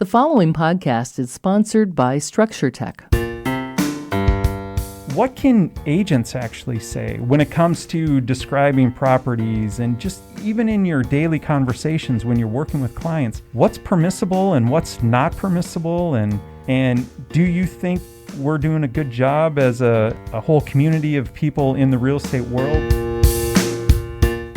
The following podcast is sponsored by Structure Tech. What can agents actually say when it comes to describing properties and just even in your daily conversations when you're working with clients? What's permissible and what's not permissible? And do you think we're doing a good job as a whole community of people in the real estate world?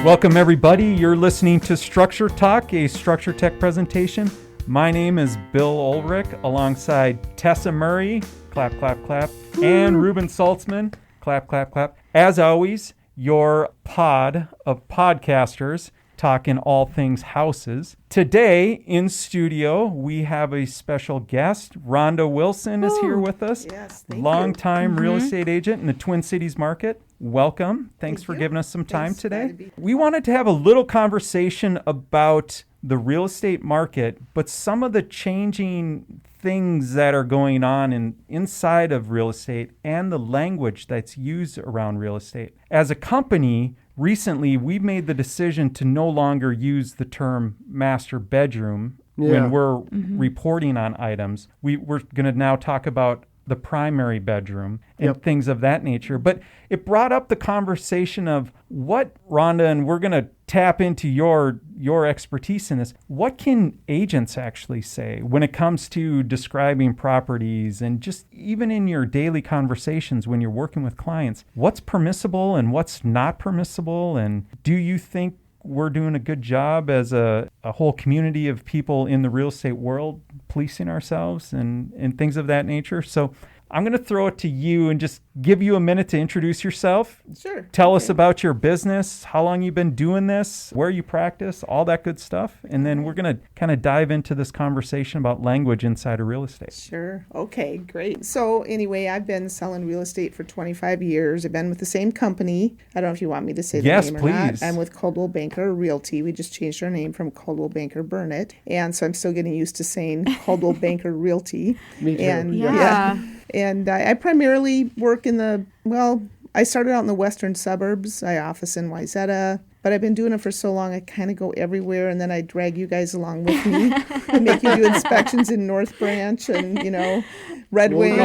Welcome everybody. You're listening to Structure Talk, a Structure Tech presentation. My name is Bill Ulrich alongside Tessa Murray, clap, clap, clap, and Reuben Saltzman, clap, clap, clap. As always, your pod of podcasters talking all things houses. Today in studio, we have a special guest. Rhonda Wilson is here with us. Yes, thank Longtime real estate agent in the Twin Cities market. Welcome. Thanks for giving us some time today. We wanted to have a little conversation about the real estate market, but some of the changing things that are going on inside of real estate and the language that's used around real estate. As a company, recently we've made the decision to no longer use the term master bedroom when we're reporting on items. We're going to now talk about the primary bedroom and things of that nature. But it brought up the conversation of what, Rhonda, and we're going to tap into your expertise in this. What can agents actually say when it comes to describing properties and just even in your daily conversations when you're working with clients? What's permissible and what's not permissible? And do you think we're doing a good job as a whole community of people in the real estate world policing ourselves and things of that nature? So I'm going to throw it to you and just give you a minute to introduce yourself. Sure. Tell us about your business, how long you've been doing this, where you practice, all that good stuff. And then we're going to kind of dive into this conversation about language inside of real estate. Sure. Okay, great. So anyway, I've been selling real estate for 25 years. I've been with the same company. I don't know if you want me to say the name or not. Yes, please. I'm with Coldwell Banker Realty. We just changed our name from Coldwell Banker Burnett. And so I'm still getting used to saying Coldwell Banker Realty. Me too. And, yeah. And I primarily work I started out in the western suburbs. I office in Wayzata, but I've been doing it for so long, I kind of go everywhere, and then I drag you guys along with me and make you do inspections in North Branch and, Red Wing,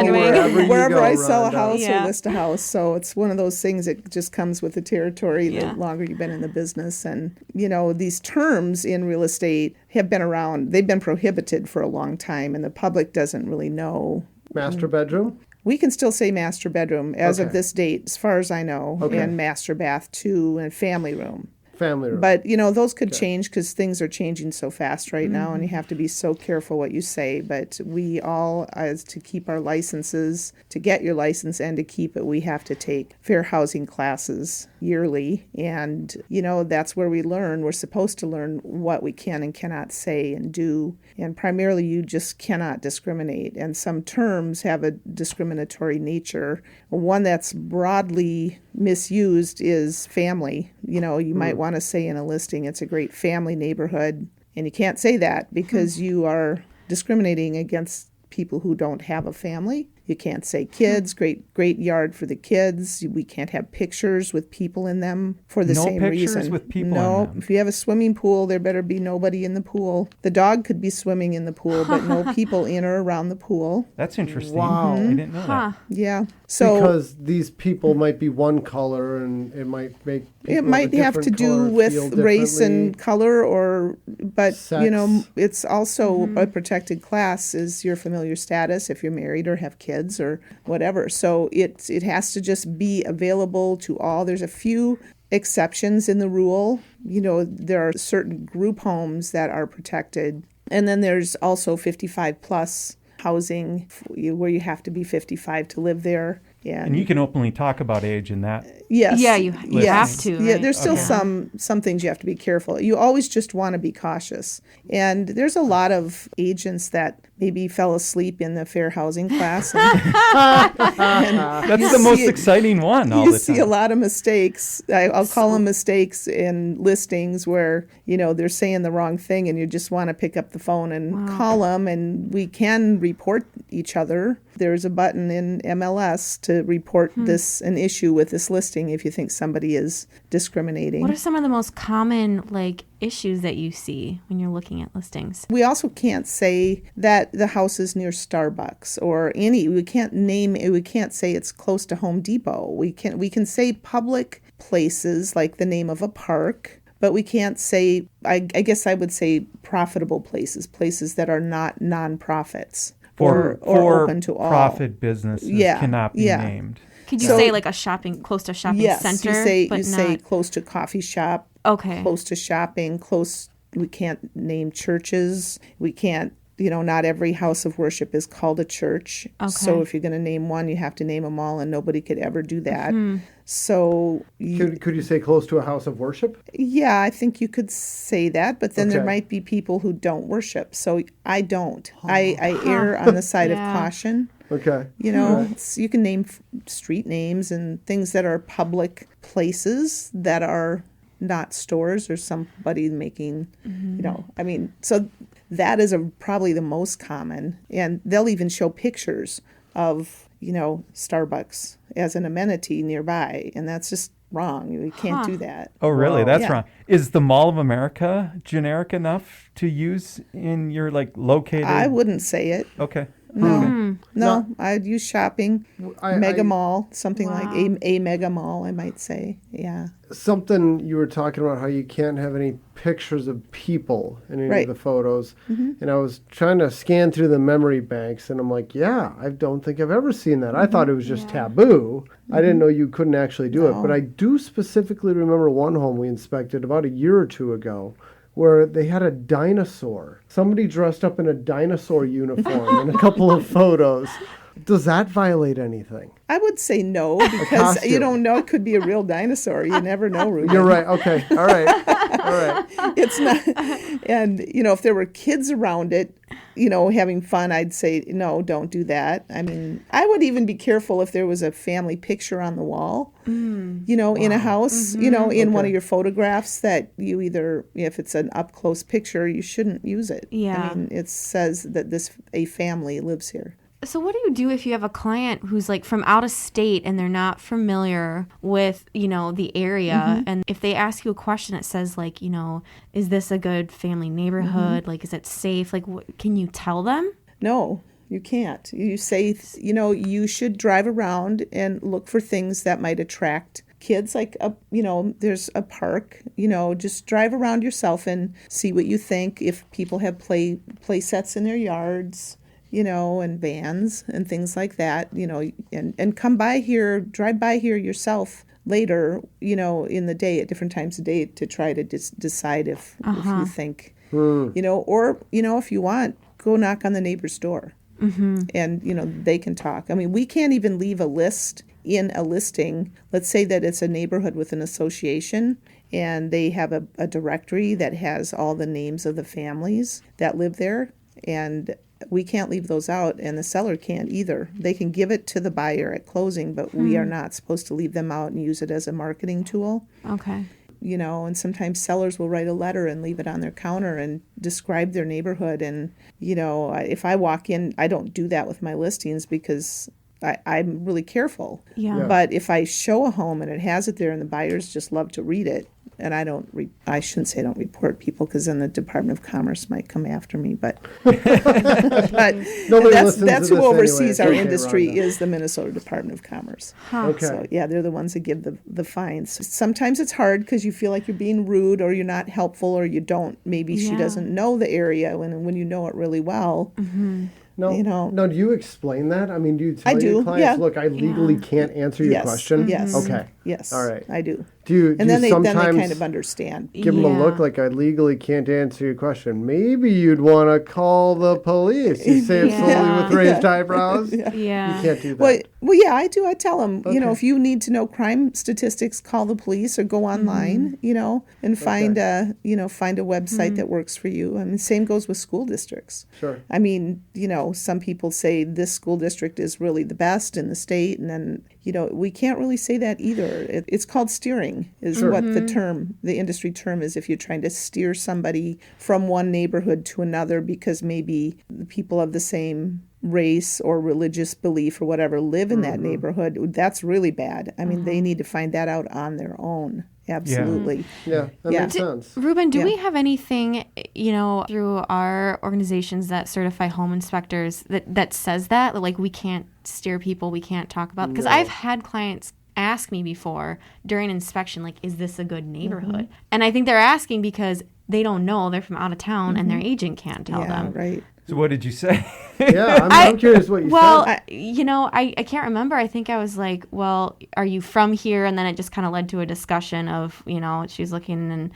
wherever I sell a house or list a house. So it's one of those things that just comes with the territory the longer you've been in the business. And, these terms in real estate have been around. They've been prohibited for a long time, and the public doesn't really know. Master bedroom? We can still say master bedroom as of this date, as far as I know, and master bath too, and family room. Family room. But, those could change because things are changing so fast right now, and you have to be so careful what you say. But we all, as to keep our licenses, to get your license and to keep it, we have to take fair housing classes yearly. And, that's where we learn. We're supposed to learn what we can and cannot say and do. And primarily, you just cannot discriminate. And some terms have a discriminatory nature. One that's broadly misused is family. You might want to say in a listing, it's a great family neighborhood. And you can't say that because you are discriminating against people who don't have a family. You can't say kids, great yard for the kids. We can't have pictures with people in them for the same reason. No pictures with people in them. If you have a swimming pool, there better be nobody in the pool. The dog could be swimming in the pool, but no people in or around the pool. That's interesting. Wow. I didn't know that. Yeah. So because these people might be one color and it might make people it might have to do with race and color but sex. It's also a protected class is your familiar status if you're married or have kids or whatever. So it has to just be available to all. There's a few exceptions in the rule. There are certain group homes that are protected. And then there's also 55 plus housing where you have to be 55 to live there. And you can openly talk about age in that. Yes. Yeah, you have to. Right? Yeah, there's still some things you have to be careful. You always just want to be cautious. And there's a lot of agents that maybe fell asleep in the fair housing class. That's the most exciting one all the time. You see a lot of mistakes. I'll call them mistakes in listings where, they're saying the wrong thing and you just want to pick up the phone and call them. And we can report each other. There's a button in MLS to report an issue with this listing if you think somebody is discriminating. What are some of the most common issues that you see when you're looking at listings? We also can't say that the house is near Starbucks or we can't say it's close to Home Depot. We can say public places like the name of a park, but we can't say, I guess I would say profitable places that are not nonprofits or open to all. For-profit businesses cannot be named. Could you say close to a shopping center? Yes, you say close to coffee shop, okay, close to shopping, we can't name churches. We can't, not every house of worship is called a church. Okay. So if you're going to name one, you have to name them all, and nobody could ever do that. So could you say close to a house of worship? Yeah, I think you could say that, but then there might be people who don't worship. So I don't. I err on the side of caution. Okay. You can name street names and things that are public places that are not stores or somebody making, so that is probably the most common. And they'll even show pictures of, Starbucks as an amenity nearby. And that's just wrong. We can't do that. Oh, really? Wow. That's wrong. Is the Mall of America generic enough to use in your located? I wouldn't say it. Okay. No, I'd use shopping, mega mall, something like Wow. a mega mall, I might say. Yeah. Something you were talking about how you can't have any pictures of people in any of the photos. And I was trying to scan through the memory banks, and I'm like, I don't think I've ever seen that. I thought it was just taboo. I didn't know you couldn't actually do it. But I do specifically remember one home we inspected about a year or two ago where they had a dinosaur. Somebody dressed up in a dinosaur uniform in a couple of photos. Does that violate anything? I would say no, because you don't know. It could be a real dinosaur. You never know, Reuben. You're right. Okay. All right. It's not. And, if there were kids around it, having fun, I'd say, no, don't do that. I mean, I would even be careful if there was a family picture on the wall, in a house, in one of your photographs that you if it's an up-close picture, you shouldn't use it. Yeah. I mean, it says that a family lives here. So what do you do if you have a client who's from out of state and they're not familiar with, the area? And if they ask you a question that says is this a good family neighborhood? Is it safe? Can you tell them? No, you can't. You say, you should drive around and look for things that might attract kids. There's a park, just drive around yourself and see what you think. If people have play sets in their yards, and vans and things like that, and drive by here yourself later, in the day at different times of day to try to decide if you think, or, if you want, go knock on the neighbor's door and, they can talk. I mean, we can't even leave a list in a listing. Let's say that it's a neighborhood with an association and they have a directory that has all the names of the families that live there, and we can't leave those out, and the seller can't either. They can give it to the buyer at closing, but we are not supposed to leave them out and use it as a marketing tool. Okay. And sometimes sellers will write a letter and leave it on their counter and describe their neighborhood. And, if I walk in, I don't do that with my listings because I'm really careful. Yeah. But if I show a home and it has it there and the buyers just love to read it, and I shouldn't say I don't report people, because then the Department of Commerce might come after me. But that's who oversees our industry, is the Minnesota Department of Commerce. Okay. So they're the ones that give the fines. Sometimes it's hard because you feel like you're being rude, or you're not helpful, or you don't. Maybe she doesn't know the area when you know it really well. No, do you explain that? I mean, do you tell your clients, look, I legally can't answer your question? Yes. Okay. Yes. All right. I do. Then they kind of understand. Give them a look like, I legally can't answer your question. Maybe you'd want to call the police. You say it slowly with raised eyebrows. Yeah. You can't do that. Well, yeah, I do. I tell them, if you need to know crime statistics, call the police or go online, and find a website that works for you. I mean, same goes with school districts. Sure. I mean, some people say this school district is really the best in the state, and then, we can't really say that either. It's called steering is what the industry term is, if you're trying to steer somebody from one neighborhood to another because maybe the people of the same race or religious belief or whatever live in that neighborhood. That's really bad. I mean, they need to find that out on their own. Absolutely. Yeah, that makes sense. Reuben, do we have anything, through our organizations that certify home inspectors that says that? Like, we can't steer people, we can't talk about? Because I've had clients ask me before during inspection, like, is this a good neighborhood? And I think they're asking because they don't know. They're from out of town and their agent can't tell them. Right. So what did you say? I'm curious what you said. Well, I can't remember. I think I was like, well, are you from here? And then it just kind of led to a discussion of, she's looking, and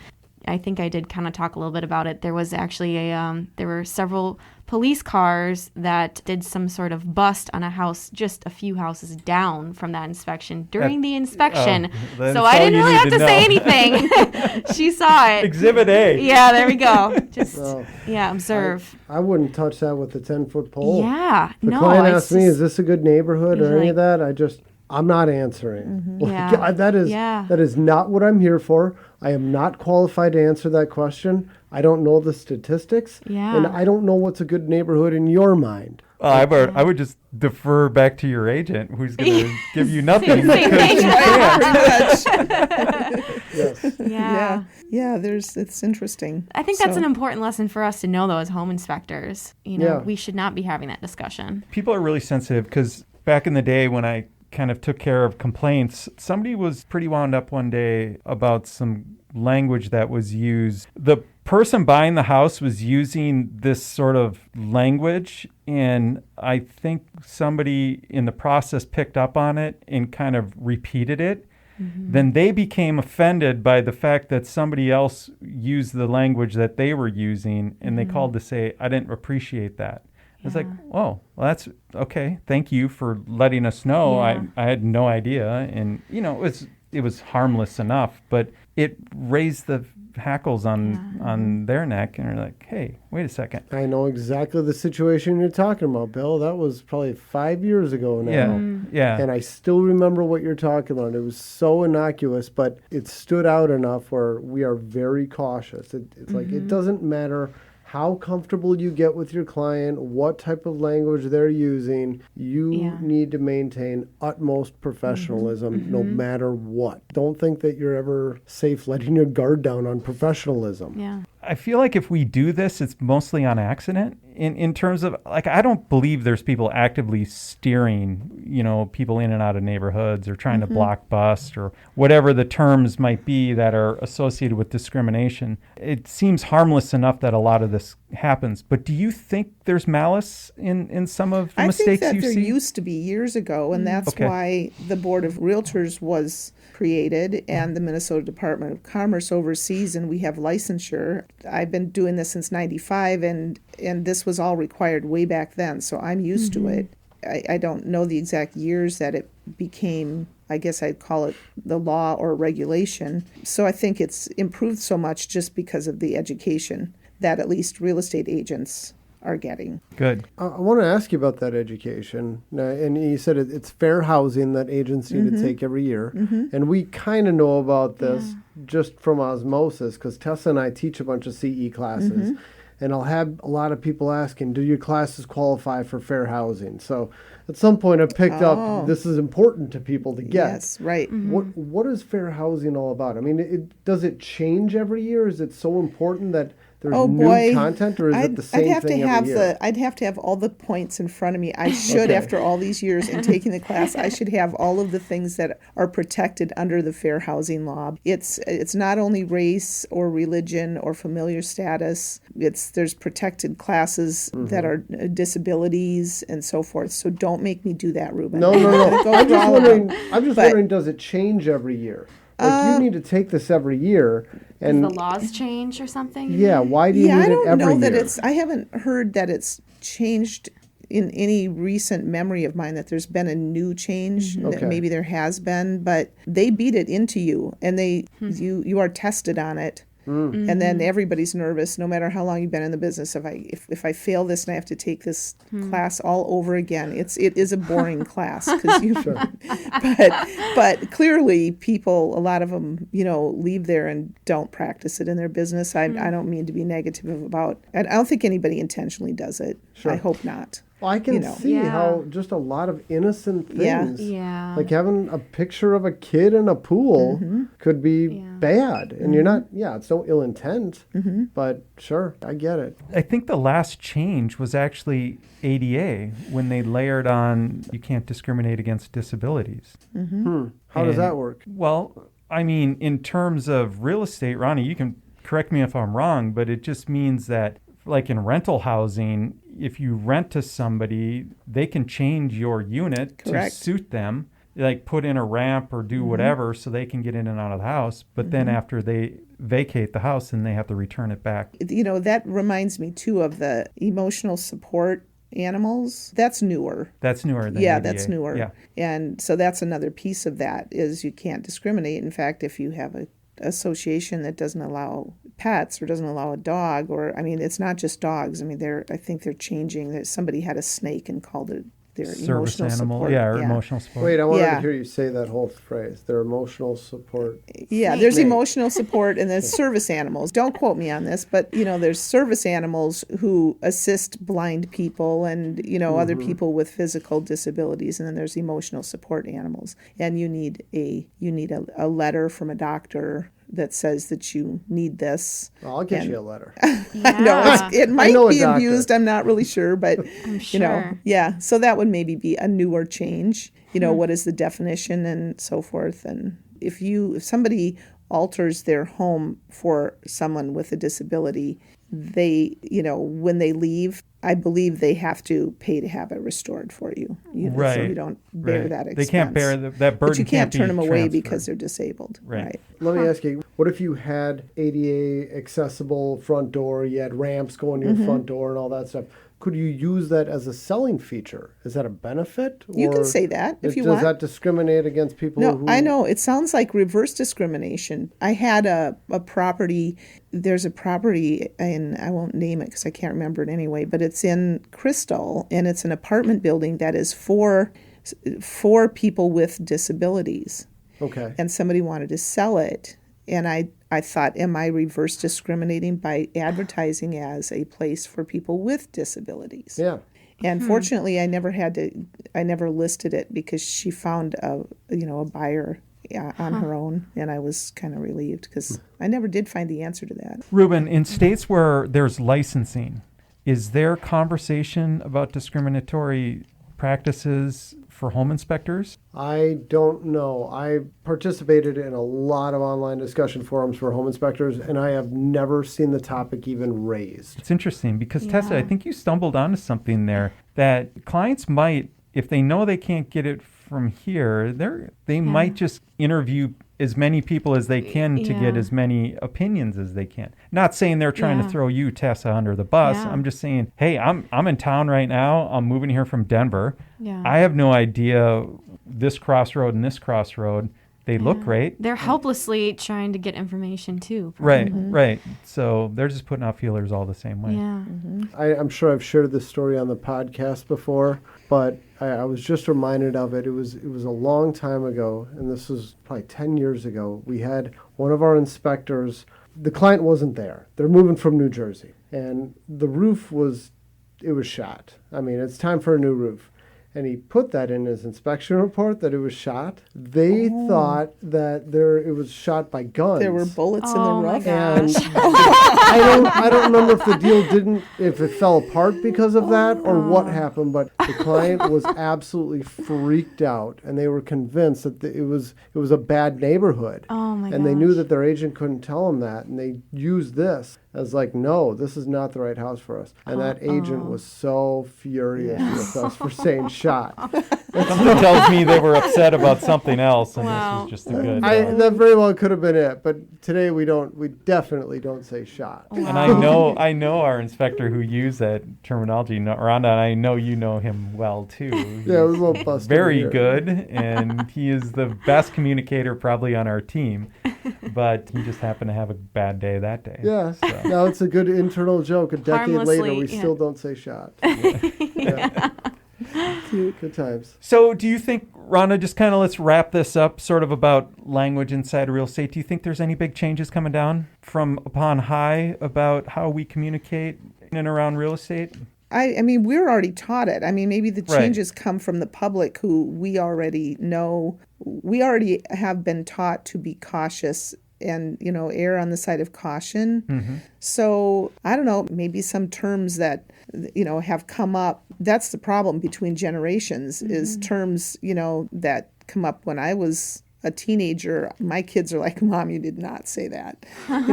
I think I did kind of talk a little bit about it. There was actually there were several police cars that did some sort of bust on a house just a few houses down from that inspection during the inspection. So I didn't really have to say anything. She saw it. Exhibit A. Yeah, there we go. Just, observe. I wouldn't touch that with a 10-foot pole. Yeah. The client asked me, is this a good neighborhood or any of that? I'm not answering. That is not what I'm here for. I am not qualified to answer that question. I don't know the statistics. Yeah. And I don't know what's a good neighborhood in your mind. I would just defer back to your agent, who's going to give you nothing. Yes. Yeah. It's interesting. I think that's an important lesson for us to know, though, as home inspectors. We should not be having that discussion. People are really sensitive because back in the day when I kind of took care of complaints, somebody was pretty wound up one day about some language that was used. The person buying the house was using this sort of language, and I think somebody in the process picked up on it and kind of repeated it. Then they became offended by the fact that somebody else used the language that they were using, and they called to say, I didn't appreciate that. It's like, oh, well, that's okay. Thank you for letting us know. Yeah. I had no idea. And, it was harmless enough, but it raised the hackles on their neck. And they're like, hey, wait a second. I know exactly the situation you're talking about, Bill. That was probably 5 years ago now. Yeah. And I still remember what you're talking about. It was so innocuous, but it stood out enough where we are very cautious. It's like, it doesn't matter how comfortable you get with your client, what type of language they're using, you need to maintain utmost professionalism no matter what. Don't think that you're ever safe letting your guard down on professionalism. Yeah. I feel like if we do this, it's mostly on accident in terms of, like, I don't believe there's people actively steering, people in and out of neighborhoods or trying to block bust or whatever the terms might be that are associated with discrimination. It seems harmless enough that a lot of this happens. But do you think there's malice in some of the mistakes you see? I think that there used to be years ago, and that's why the Board of Realtors was created and the Minnesota Department of Commerce oversees, and we have licensure. I've been doing this since 95, and this was all required way back then, so I'm used to it. I don't know the exact years that it became, I guess I'd call it the law or regulation. So I think it's improved so much just because of the education that at least real estate agents are getting. Good. I want to ask you about that education. Now, and you said it's fair housing that agents need to take every year. And we kind of know about this just from osmosis because Tessa and I teach a bunch of CE classes. And I'll have a lot of people asking, do your classes qualify for fair housing? So at some point I picked up this is important to people to get. Yes, right. What is fair housing all about? I mean, does it change every year? Is it so important that there's new content, or is it the same thing every year? I'd have to have all the points in front of me. I should, after all these years in taking the class, I should have all of the things that are protected under the fair housing law. It's not only race or religion or familiar status. There's protected classes that are disabilities and so forth. So don't make me do that, Reuben. No. I'm just wondering, does it change every year? Like, you need to take this every year. And does the laws change or something? Yeah, why do you need it every year? I don't know that I haven't heard that it's changed in any recent memory of mine that there's been a new change. That maybe there has been, but they beat it into you, and you are tested on it. And then everybody's nervous, no matter how long you've been in the business. If I fail this and I have to take this class all over again, it is a boring class. But clearly people, a lot of them, leave there and don't practice it in their business. I don't mean to be negative about. I don't think anybody intentionally does it. Sure. I hope not. Well, I can see how just a lot of innocent things, like having a picture of a kid in a pool, could be bad. And you're not, it's no ill intent, but sure, I get it. I think the last change was actually ADA when they layered on you can't discriminate against disabilities. How does that work? Well, I mean, in terms of real estate, Ronnie, you can correct me if I'm wrong, but it just means that like in rental housing, if you rent to somebody, they can change your unit to suit them, like put in a ramp or do whatever so they can get in and out of the house. But then after they vacate the house, then they have to return it back. That reminds me too of the emotional support animals. That's newer. That's newer than Yeah, ADA. that's newer. Yeah. And so that's another piece of that is you can't discriminate. In fact, if you have a association that doesn't allow pets or doesn't allow a dog, or it's not just dogs. I think they're changing. That somebody had a snake and called it their Service emotional animal, support. or emotional support. Wait, I wanted to hear you say that whole phrase. Their emotional support. Yeah, there's emotional support and there's service animals. Don't quote me on this, but there's service animals who assist blind people and other people with physical disabilities, and then there's emotional support animals. And you need a letter from a doctor that says that you need this. Well, I'll get you a letter. I know it might be abused. I'm not really sure, but I'm sure. So that would maybe be a newer change. What is the definition and so forth. And if somebody alters their home for someone with a disability, they, when they leave, I believe they have to pay to have it restored for you. Right. So you don't bear that expense. They can't bear that burden. But you can't turn them away transferred. because they're disabled. Right. Let me ask you, what if you had ADA accessible front door, you had ramps going to your front door and all that stuff? Could you use that as a selling feature? Is that a benefit? You can say that if you want. Does that discriminate against people who... I know. It sounds like reverse discrimination. I had a property. There's a property, and I won't name it because I can't remember it anyway, but it's in Crystal, and it's an apartment building that is for people with disabilities. Okay. And somebody wanted to sell it. And I thought, am I reverse discriminating by advertising as a place for people with disabilities? Yeah. And fortunately, I never listed it because she found a buyer on her own, and I was kind of relieved because I never did find the answer to that. Reuben, in states where there's licensing, is there conversation about discriminatory practices for home inspectors? I don't know. I participated in a lot of online discussion forums for home inspectors, and I have never seen the topic even raised. It's interesting because, Tessa, I think you stumbled onto something there that clients might, if they know they can't get it from here, they might just interview as many people as they can to get as many opinions as they can. Not saying they're trying to throw you, Tessa, under the bus. I'm just saying, hey, I'm in town right now. I'm moving here from Denver. I have no idea this crossroad and this crossroad. They look great. They're helplessly trying to get information too. Probably. Right. So they're just putting out feelers all the same way. Yeah. I'm sure I've shared this story on the podcast before, but I was just reminded of it. It was a long time ago, and this was probably 10 years ago. We had one of our inspectors. The client wasn't there. They're moving from New Jersey, and the roof was shot. It's time for a new roof. And he put that in his inspection report that it was shot. They thought that it was shot by guns. There were bullets in the roof. And I don't remember if the deal if it fell apart because of that or what happened, but the client was absolutely freaked out, and they were convinced that it was a bad neighborhood. Oh my And they knew that their agent couldn't tell them that, and they used this as like, no, this is not the right house for us. And that agent was so furious with us for saying shot. Something tells me they were upset about something else, and Wow. this was just a good. That very well could have been it, but today we definitely don't say shot. And I know our inspector who used that terminology, Rhonda, and I know you know him well too. Yeah, we won't bust him very here. good, and he is the best communicator probably on our team. But he just happened to have a bad day that day. Yeah. So. Now it's a good internal joke. A decade later, Harmlessly, we still don't say shot. Yeah. Good times. So do you think, Rhonda, just kind of let's wrap this up sort of about language inside real estate. Do you think there's any big changes coming down from upon high about how we communicate in and around real estate? I mean, we're already taught it. I mean, maybe the changes come from the public who we already know. We already have been taught to be cautious and, err on the side of caution. Mm-hmm. So I don't know, maybe some terms that, have come up. That's the problem between generations is terms, that come up when I was a teenager. My kids are like, Mom, you did not say that. I've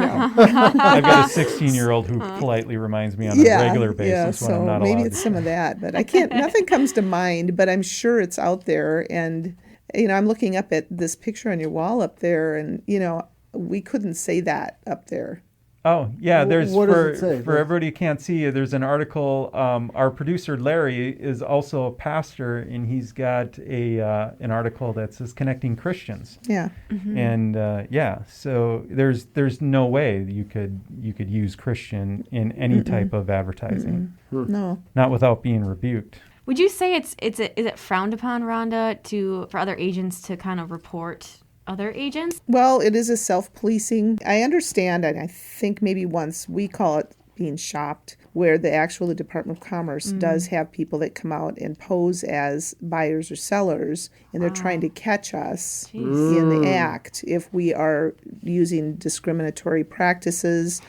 got a 16-year-old who politely reminds me on a regular basis when I'm not maybe allowed it's to some say. of that, but I can't. Nothing comes to mind, but I'm sure it's out there. And I'm looking up at this picture on your wall up there, and we couldn't say that up there. Oh, yeah, there's What does it say? for everybody who can't see, there's an article. Our producer, Larry, is also a pastor, and he's got an article that says Connecting Christians. Yeah. And so there's no way you could use Christian in any type of advertising, No. not without being rebuked. Would you say is it frowned upon, Rhonda, for other agents to kind of report other agents? Well, it is a self-policing. I understand, and I think maybe once we call it being shopped, where the Department of Commerce does have people that come out and pose as buyers or sellers, and they're trying to catch us in the act if we are using discriminatory practices.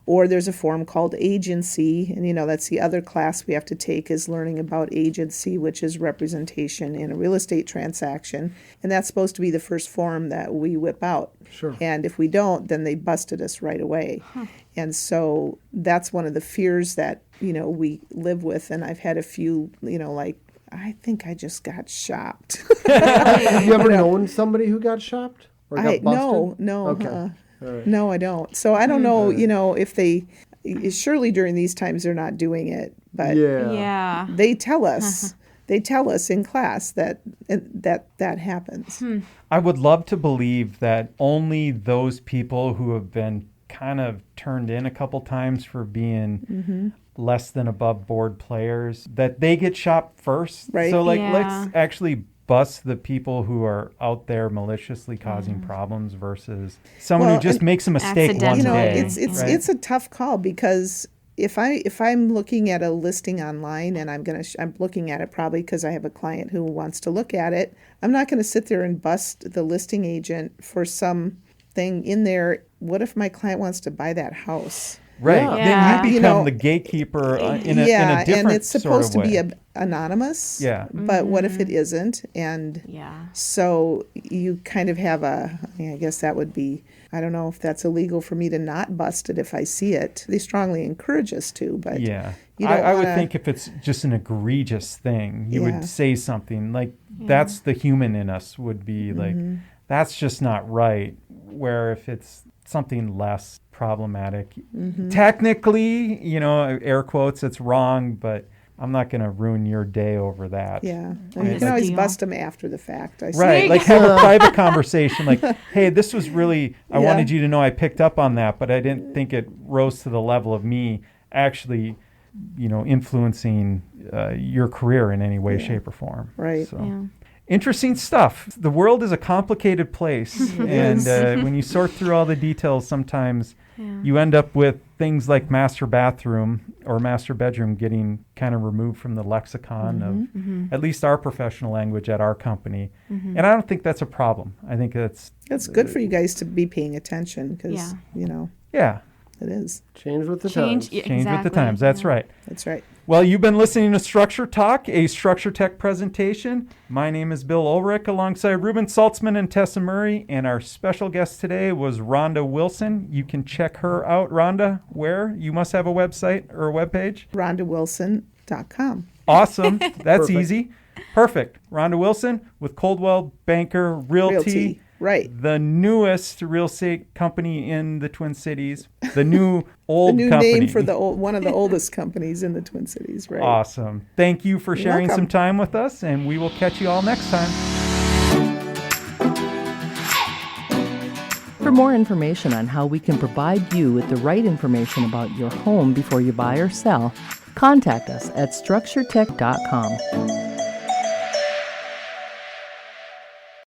Or there's a form called agency, and that's the other class we have to take is learning about agency, which is representation in a real estate transaction. And that's supposed to be the first form that we whip out. Sure. And if we don't, then they busted us right away. And so that's one of the fears that, we live with. And I've had a few, I think I just got shopped. Have you ever known somebody who got shopped or got busted? No. Okay. All right. No, I don't. So I don't know, if they, surely during these times they're not doing it, but Yeah. they tell us, in class that happens. I would love to believe that only those people who have been kind of turned in a couple times for being less than above board players, that they get shopped first. Right. So Yeah. let's actually bust the people who are out there maliciously causing problems versus someone who just makes a mistake one accidentally. day. It's right? it's a tough call because if I'm looking at a listing online and I'm looking at it probably because I have a client who wants to look at it, I'm not going to sit there and bust the listing agent for something in there. What if my client wants to buy that house? Right. Yeah. Then you become the gatekeeper in a different and it's supposed sort of to way. be anonymous. Yeah. But what if it isn't? And Yeah. so you kind of have I guess that would be, I don't know if that's illegal for me to not bust it if I see it. They strongly encourage us to, but Yeah. you don't I would wanna- think if it's just an egregious thing, you Yeah. would say something like, that's the human in us would be like, that's just not right. Where if it's something less problematic, technically, air quotes, it's wrong, but I'm not going to ruin your day over that. Yeah. Right. You can always Deal. bust them after the fact. I see. Right, like have a private conversation like, hey, this was really, I Yeah. wanted you to know I picked up on that, but I didn't think it rose to the level of me actually, influencing your career in any way, shape, or form. Right. So. Yeah. Interesting stuff. The world is a complicated place, and when you sort through all the details, sometimes you end up with things like master bathroom or master bedroom getting kind of removed from the lexicon of at least our professional language at our company. And I don't think that's a problem. I think that's good for you guys to be paying attention because, yeah, it is. Change with the Change. times. Yeah, change with the exactly. times. That's Yeah. right. That's right. Well, you've been listening to Structure Talk, a Structure Tech presentation. My name is Bill Ulrich alongside Reuben Saltzman and Tessa Murray, and our special guest today was Rhonda Wilson. You can check her out, Rhonda, where? You must have a website or a webpage? RhondaWilson.com. Awesome. That's Perfect. easy. Perfect. Rhonda Wilson with Coldwell Banker Realty. Right. The newest real estate company in the Twin Cities. The new old The new company. name for the one of the oldest companies in the Twin Cities, right? Awesome. Thank you for sharing welcome. some time with us, and we will catch you all next time. For more information on how we can provide you with the right information about your home before you buy or sell, contact us at structuretech.com.